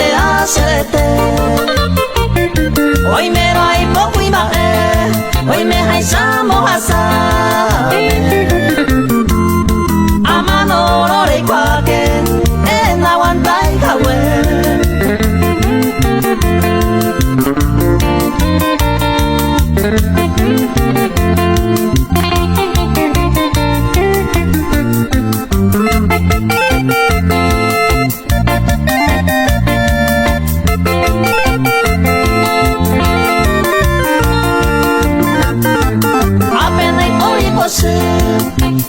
te acerté. Hoy me hay poco y más, hoy me hay samo asa. Amano lore kwake, na wantai kawe.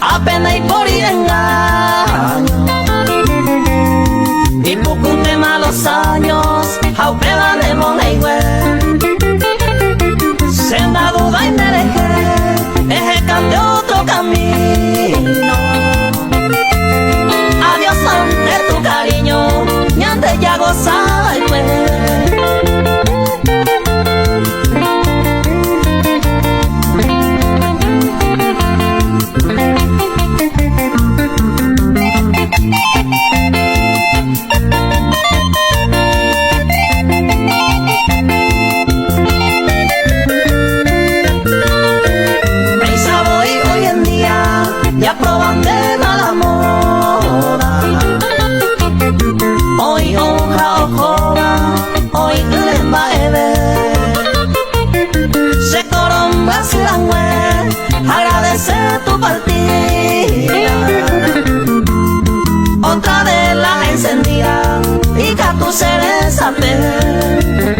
Apenas y por ir engaño y poco tema los años aupela de monegüe senda duda y me dejé de otro camino. Adiós ante tu cariño y antes ya gozaba el ya proban de mala moda. Hoy honra o joda, hoy les va a ver. Se coromba su langüe, agradece tu partida. Otra de las encendidas y que tú seres saber.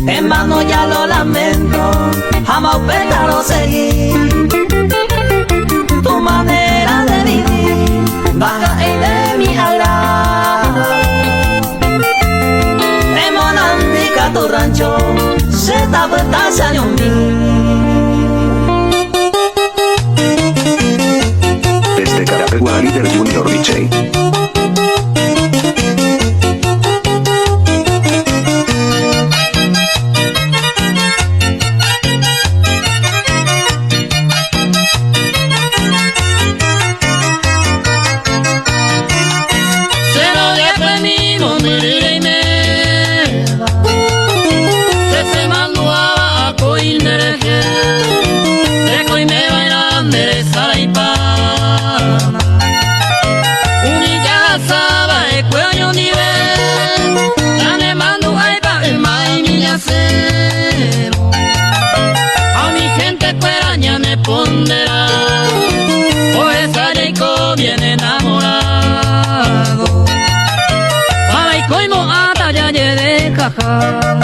En vano ya lo lamento, jamás pétalo seguir. Tu manera de vivir baja y de mi agrado. En Monandica tu rancho se está vuelta años Desde Carapegua, líder Junior DJ. A mi gente cueraña me pondrá, por esa Jacob viene enamorado. Para y coimo ata ya de caja.